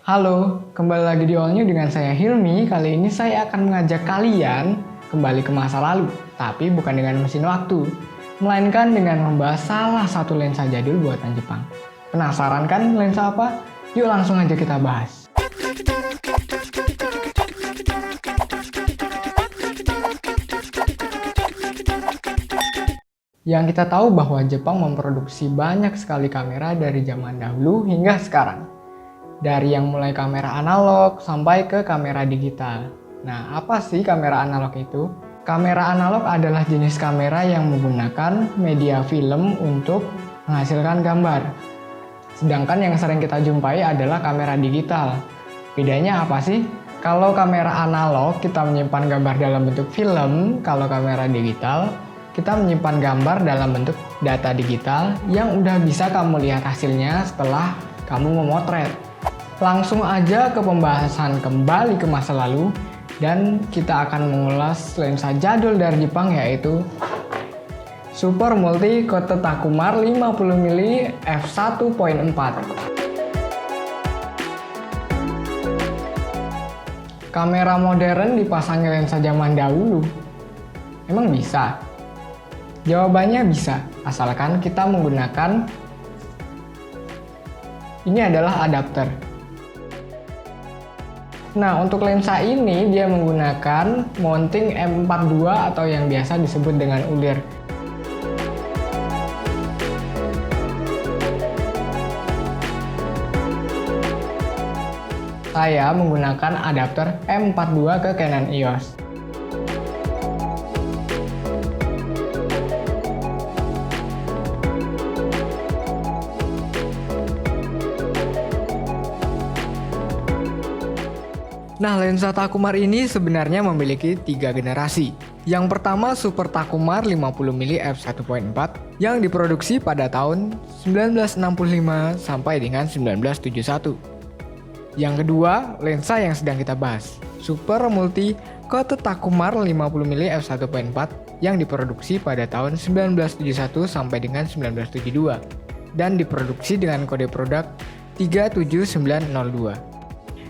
Halo, kembali lagi di All New dengan saya Hilmi. Kali ini saya akan mengajak kalian kembali ke masa lalu, tapi bukan dengan mesin waktu, melainkan dengan membahas salah satu lensa jadul buatan Jepang. Penasaran kan lensa apa? Yuk langsung aja kita bahas. Yang kita tahu bahwa Jepang memproduksi banyak sekali kamera dari zaman dahulu hingga sekarang. Dari yang mulai kamera analog sampai ke kamera digital. Nah, apa sih kamera analog itu? Kamera analog adalah jenis kamera yang menggunakan media film untuk menghasilkan gambar. Sedangkan yang sering kita jumpai adalah kamera digital. Bedanya apa sih? Kalau kamera analog kita menyimpan gambar dalam bentuk film, kalau kamera digital kita menyimpan gambar dalam bentuk data digital yang udah bisa kamu lihat hasilnya setelah kamu memotret. Langsung aja ke pembahasan kembali ke masa lalu dan kita akan mengulas lensa jadul dari Jepang yaitu Super Multi Kote Takumar 50mm f1.4. Kamera modern dipasangi lensa zaman dahulu. Emang bisa? Jawabannya bisa, asalkan kita menggunakan ini adalah adapter. Nah, untuk lensa ini dia menggunakan mounting M42 atau yang biasa disebut dengan ulir. Saya menggunakan adapter M42 ke Canon EOS. Nah, lensa Takumar ini sebenarnya memiliki 3 generasi. Yang pertama Super Takumar 50mm f1.4 yang diproduksi pada tahun 1965 sampai dengan 1971. Yang kedua, lensa yang sedang kita bahas, Super Multi Kote Takumar 50mm f1.4 yang diproduksi pada tahun 1971 sampai dengan 1972 dan diproduksi dengan kode produk 37902.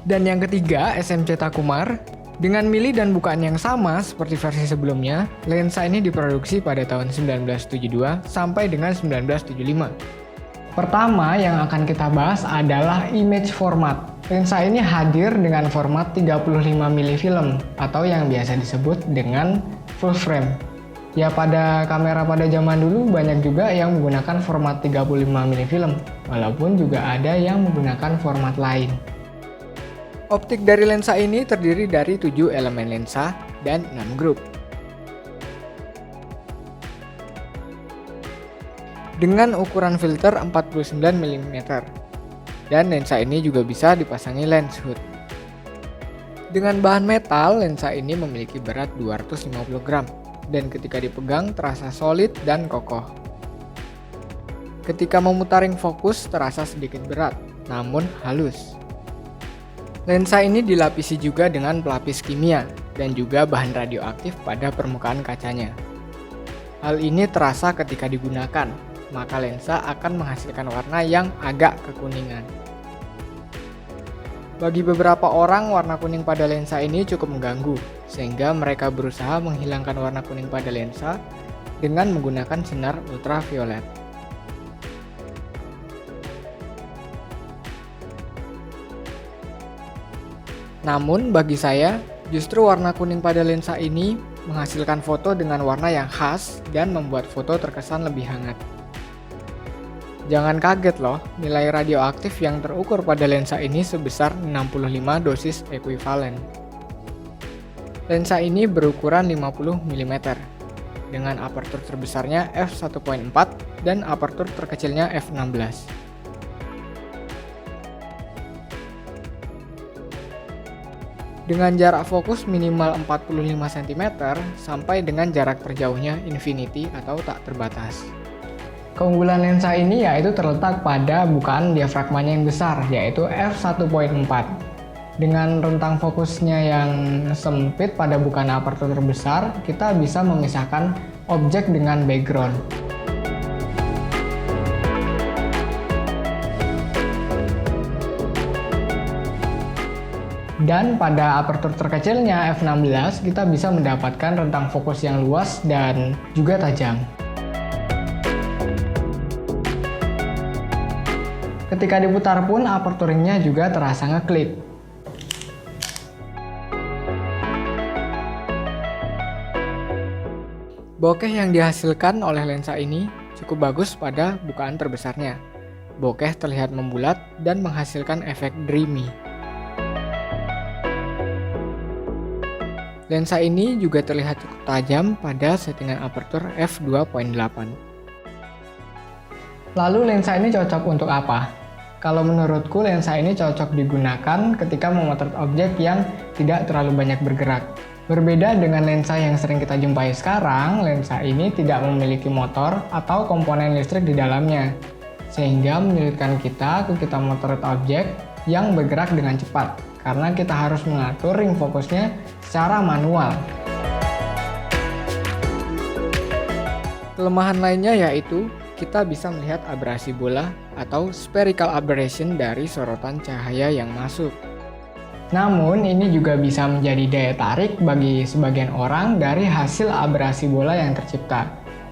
Dan yang ketiga, SMC Takumar. Dengan mili dan bukaan yang sama seperti versi sebelumnya, lensa ini diproduksi pada tahun 1972 sampai dengan 1975. Pertama yang akan kita bahas adalah image format. Lensa ini hadir dengan format 35mm film atau yang biasa disebut dengan full frame. Ya, pada kamera pada zaman dulu banyak juga yang menggunakan format 35mm film, walaupun juga ada yang menggunakan format lain. Optik dari lensa ini terdiri dari 7 elemen lensa dan 6 grup. Dengan ukuran filter 49mm. Dan lensa ini juga bisa dipasangi lens hood. Dengan bahan metal, lensa ini memiliki berat 250 gram dan ketika dipegang terasa solid dan kokoh. Ketika memutaring fokus terasa sedikit berat, namun halus. Lensa ini dilapisi juga dengan pelapis kimia dan juga bahan radioaktif pada permukaan kacanya. Hal ini terasa ketika digunakan, maka lensa akan menghasilkan warna yang agak kekuningan. Bagi beberapa orang, warna kuning pada lensa ini cukup mengganggu, sehingga mereka berusaha menghilangkan warna kuning pada lensa dengan menggunakan sinar ultraviolet. Namun bagi saya, justru warna kuning pada lensa ini menghasilkan foto dengan warna yang khas dan membuat foto terkesan lebih hangat. Jangan kaget loh, nilai radioaktif yang terukur pada lensa ini sebesar 65 dosis ekuivalen. Lensa ini berukuran 50 mm, dengan apertur terbesarnya f1.4 dan apertur terkecilnya f16. Dengan jarak fokus minimal 45 cm sampai dengan jarak terjauhnya infinity atau tak terbatas. Keunggulan lensa ini yaitu terletak pada bukaan diafragmanya yang besar, yaitu f1.4. Dengan rentang fokusnya yang sempit pada bukaan apertur terbesar, kita bisa memisahkan objek dengan background. Dan pada apertur terkecilnya f16 kita bisa mendapatkan rentang fokus yang luas dan juga tajam. Ketika diputar pun aperturnya juga terasa ngeklik. Bokeh yang dihasilkan oleh lensa ini cukup bagus pada bukaan terbesarnya. Bokeh terlihat membulat dan menghasilkan efek dreamy. Lensa ini juga terlihat cukup tajam pada settingan apertur f2.8. Lalu lensa ini cocok untuk apa? Kalau menurutku lensa ini cocok digunakan ketika memotret objek yang tidak terlalu banyak bergerak. Berbeda dengan lensa yang sering kita jumpai sekarang, lensa ini tidak memiliki motor atau komponen listrik di dalamnya, sehingga menyulitkan kita ketika memotret objek yang bergerak dengan cepat, karena kita harus mengatur ring fokusnya secara manual. Kelemahan lainnya yaitu kita bisa melihat abrasi bola atau spherical aberration dari sorotan cahaya yang masuk. Namun ini juga bisa menjadi daya tarik bagi sebagian orang dari hasil abrasi bola yang tercipta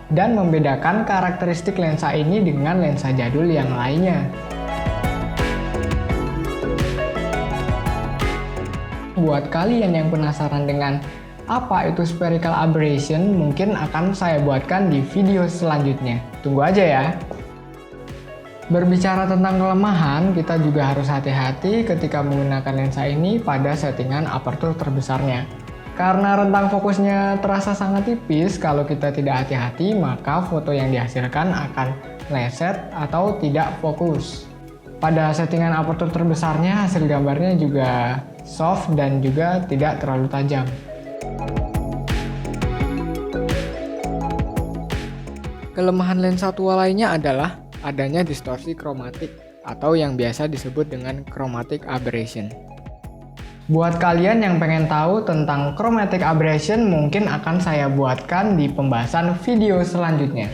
dan membedakan karakteristik lensa ini dengan lensa jadul yang lainnya. Buat kalian yang penasaran dengan apa itu spherical aberration, mungkin akan saya buatkan di video selanjutnya. Tunggu aja ya. Berbicara tentang kelemahan, kita juga harus hati-hati ketika menggunakan lensa ini pada settingan apertur terbesarnya. Karena rentang fokusnya terasa sangat tipis, kalau kita tidak hati-hati maka foto yang dihasilkan akan meleset atau tidak fokus. Pada settingan apertur terbesarnya, hasil gambarnya juga soft dan juga tidak terlalu tajam. Kelemahan lensa tua lainnya adalah adanya distorsi kromatik atau yang biasa disebut dengan chromatic aberration. Buat kalian yang pengen tahu tentang chromatic aberration, mungkin akan saya buatkan di pembahasan video selanjutnya.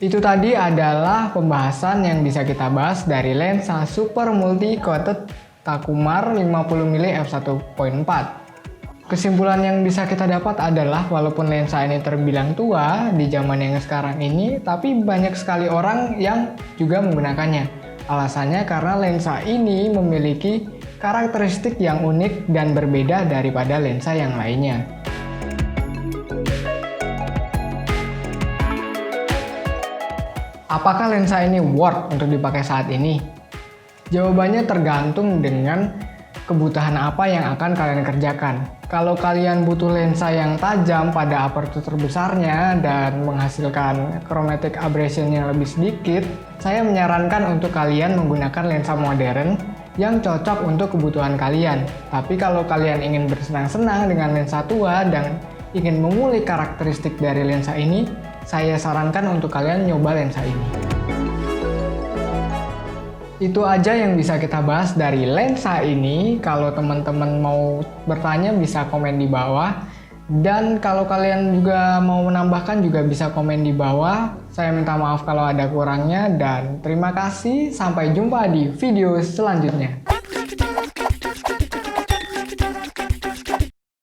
Itu tadi adalah pembahasan yang bisa kita bahas dari lensa Super Multi Coated Takumar 50mm f1.4. Kesimpulan yang bisa kita dapat adalah walaupun lensa ini terbilang tua di zaman yang sekarang ini, tapi banyak sekali orang yang juga menggunakannya. Alasannya karena lensa ini memiliki karakteristik yang unik dan berbeda daripada lensa yang lainnya. Apakah lensa ini worth untuk dipakai saat ini? Jawabannya tergantung dengan kebutuhan apa yang akan kalian kerjakan. Kalau kalian butuh lensa yang tajam pada apertur terbesarnya dan menghasilkan chromatic aberration yang lebih sedikit, saya menyarankan untuk kalian menggunakan lensa modern yang cocok untuk kebutuhan kalian. Tapi kalau kalian ingin bersenang-senang dengan lensa tua dan ingin mengulik karakteristik dari lensa ini, saya sarankan untuk kalian nyoba lensa ini. Itu aja yang bisa kita bahas dari lensa ini. Kalau teman-teman mau bertanya bisa komen di bawah. Dan kalau kalian juga mau menambahkan juga bisa komen di bawah. Saya minta maaf kalau ada kurangnya dan terima kasih. Sampai jumpa di video selanjutnya.